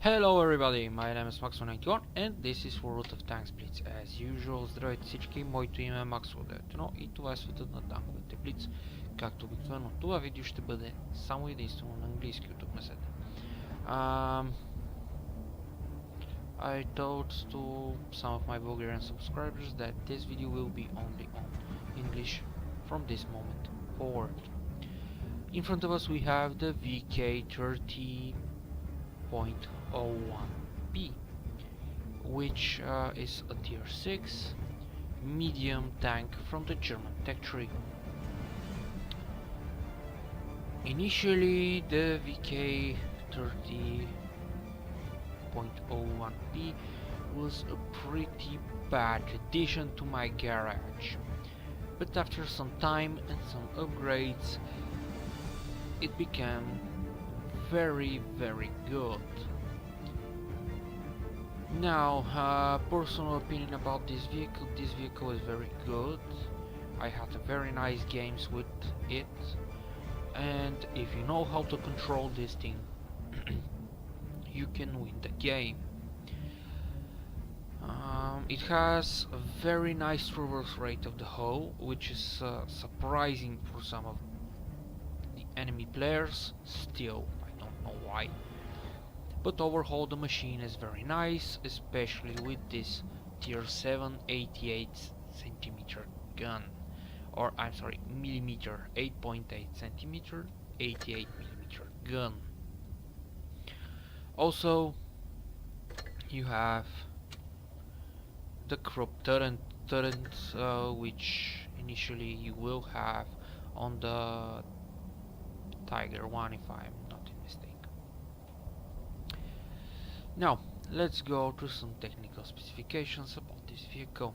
Hello everybody, my name is Max191 and this is WoT Blitz. As usual, здравейте всички, моето име е Max191 и това е светът на танковете Блиц. Както обикновено, това видео ще бъде само единствено на английски от тук насетне. I told to some of my Bulgarian subscribers that this video will be only on English from this moment forward. In front of us we have the VK30.01B, which is a tier 6 medium tank from the German tech tree. Initially, the VK30.01B was a pretty bad addition to my garage, but after some time and some upgrades it became very good. Now, personal opinion about this vehicle is very good. I had a very nice games with it, and if you know how to control this thing you can win the game. It has a very nice traverse rate of the hull, which is surprising for some of the enemy players. Still, I don't know why. But overall the machine is very nice, especially with this tier 7 88 centimeter gun, or I'm sorry, millimeter, 8.8 centimeter 88 millimeter gun. Also, you have the crop turret, which initially you will have on the Tiger 1, if I'm not mistaken. Now, let's go to some technical specifications about this vehicle.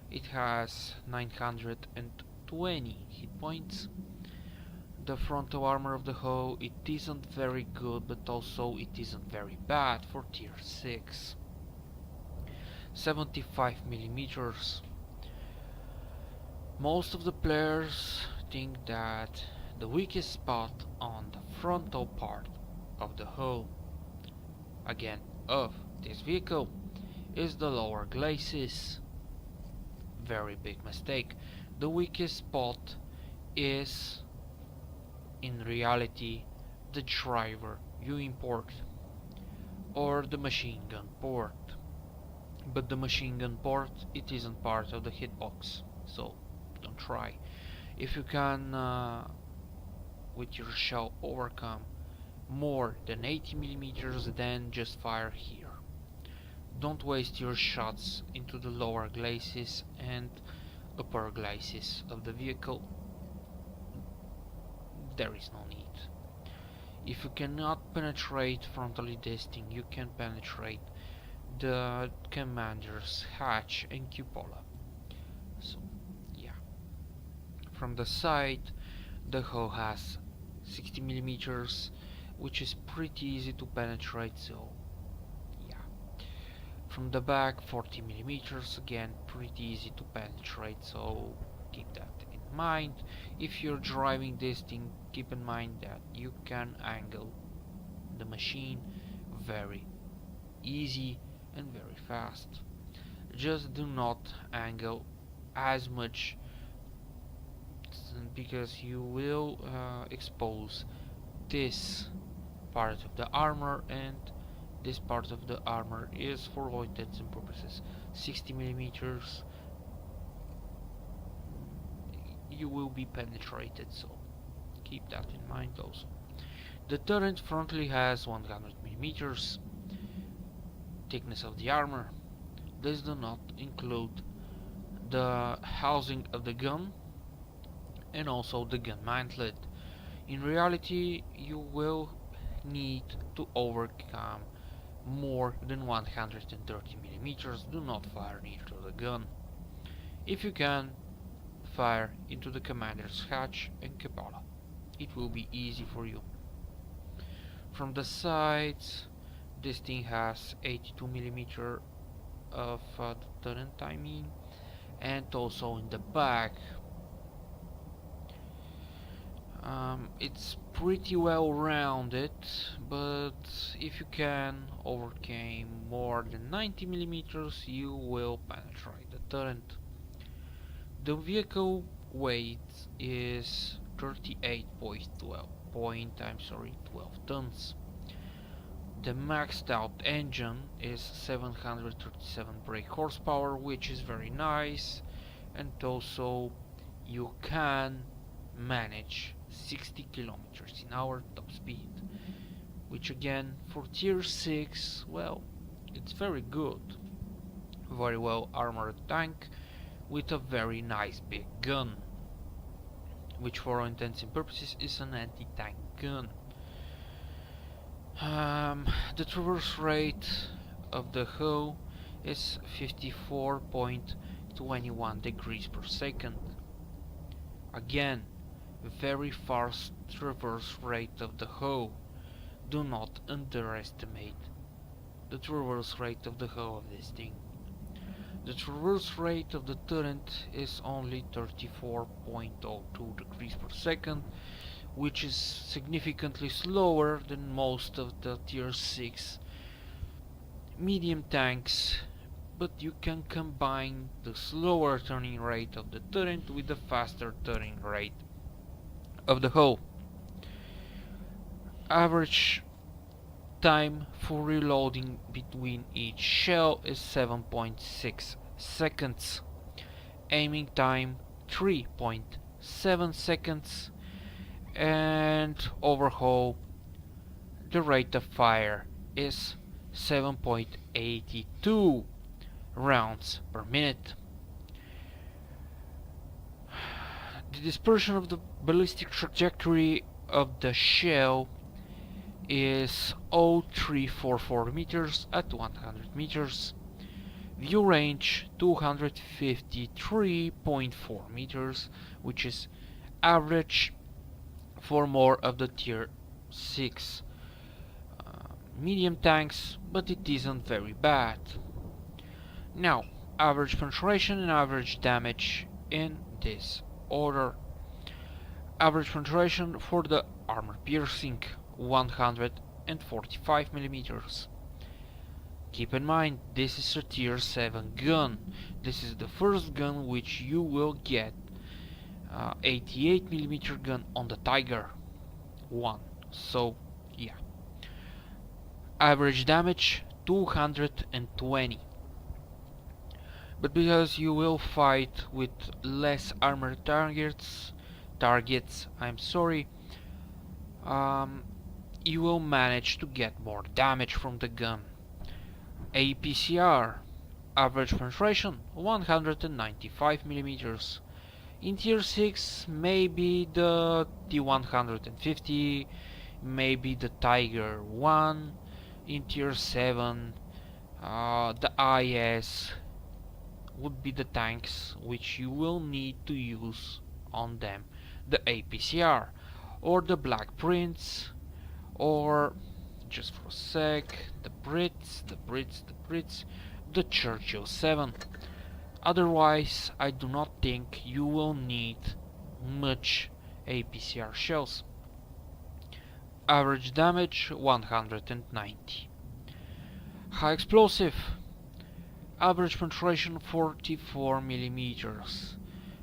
It has 920 hit points. The frontal armor of the hull, it isn't very good, but also it isn't very bad for tier 6. 75 millimeters. Most of the players think that the weakest spot on the frontal part of the hull, again, of this vehicle, is the lower glacis. Very big mistake. The weakest spot is in reality the driver you import, or the machine gun port. But the machine gun port, it isn't part of the hitbox, so don't try. If you can with your shell overcome more than 80 millimeters, then just fire here. Don't waste your shots into the lower glacis and upper glacis of the vehicle. There is no need. If you cannot penetrate frontally this thing, you can penetrate the commander's hatch and cupola. So yeah, from the side the hull has 60 millimeters, which is pretty easy to penetrate, so yeah. From the back, 40 millimeters, again pretty easy to penetrate, so keep that in mind. If you're driving this thing, keep in mind that you can angle the machine very easy and very fast. Just do not angle as much, because you will expose this part of the armor, and this part of the armor is, for all intents and purposes, 60 millimeters. You will be penetrated, so keep that in mind also. The turret frontally has 100 millimeters thickness of the armor. This does not include the housing of the gun and also the gun mantlet. In reality, you will need to overcome more than 130 millimeters. Do not fire near to the gun. If you can, fire into the commander's hatch and cupola. It will be easy for you. From the sides, this thing has 82 millimeter of turret, I mean, and also in the back It's pretty well rounded, but if you can overcome more than 90 millimeters, you will penetrate the turret. The vehicle weight is 12 tons. The maxed out engine is 737 brake horsepower, which is very nice, and also you can manage 60 kilometers an hour top speed, which again for tier 6, well, it's very good. Very well armored tank with a very nice big gun, which for all intents and purposes is an anti-tank gun. The traverse rate of the hull is 54.21 degrees per second. Again, very fast traverse rate of the hull. Do not underestimate the traverse rate of the hull of this thing. The traverse rate of the turret is only 34.02 degrees per second, which is significantly slower than most of the tier 6 medium tanks, but you can combine the slower turning rate of the turret with the faster turning rate of the hull. Average time for reloading between each shell is 7.6 seconds. Aiming time 3.7 seconds. And overhaul, the rate of fire is 7.82 rounds per minute. The dispersion of the ballistic trajectory of the shell is 0.344 meters at 100 meters. View range 253.4 meters, which is average for more of the tier 6 medium tanks, but it isn't very bad. Now, average penetration and average damage in this order. Average penetration for the armor piercing 145 millimeters. Keep in mind, this is a tier 7 gun. This is the first gun which you will get 88mm gun on the Tiger 1. So yeah. Average damage 220. But because you will fight with less armored targets, you will manage to get more damage from the gun. APCR average penetration 195 millimeters. In tier 6, maybe the T150, maybe the Tiger 1. In tier 7, the IS would be the tanks which you will need to use on them. The APCR, or the Black Prince, or, just for a sec, the Brits, the Churchill 7. Otherwise, I do not think you will need much APCR shells. Average damage 190. High explosive. Average penetration 44 millimeters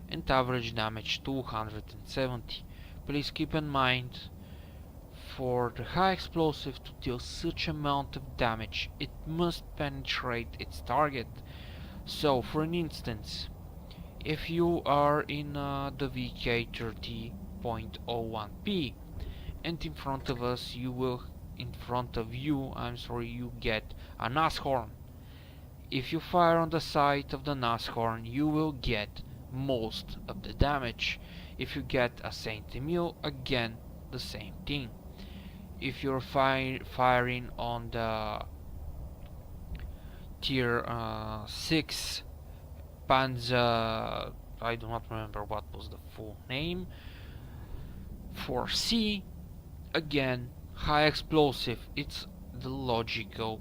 and average damage 270. Please keep in mind, for the high explosive to deal such amount of damage, it must penetrate its target. So, for an instance, if you are in the VK 30.01p and in front of you, you get a Nashorn. If you fire on the side of the Nashorn, you will get most of the damage. If you get a Saint Emile, again the same thing. If you're firing on the tier 6 Panzer, I do not remember what was the full name, 4C, again high explosive, it's the logical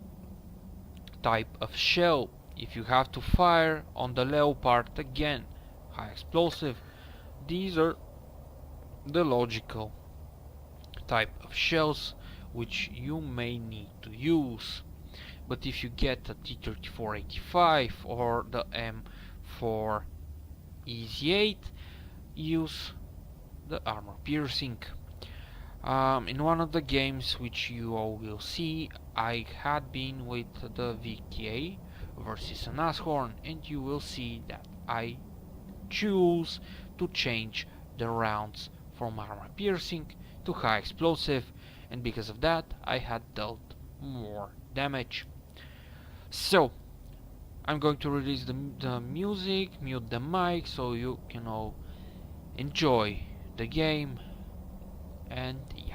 type of shell. If you have to fire on the Leopard, again high explosive. These are the logical type of shells which you may need to use. But if you get the T-34-85 or the M4 EZ8, use the armor piercing. In one of the games which you all will see, I had been with the VK versus an Nashorn, and you will see that I choose to change the rounds from armor piercing to high explosive, and because of that I had dealt more damage. So I'm going to release the music, mute the mic, so you can all enjoy the game, and yeah.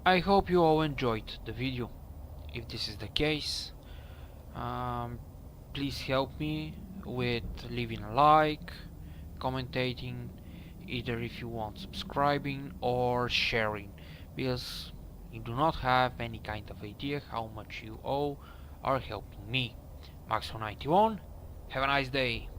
I hope you all enjoyed the video. If this is the case, please help me with leaving a like, commentating, either if you want subscribing or sharing, because you do not have any kind of idea how much you all are helping me. Max91, have a nice day.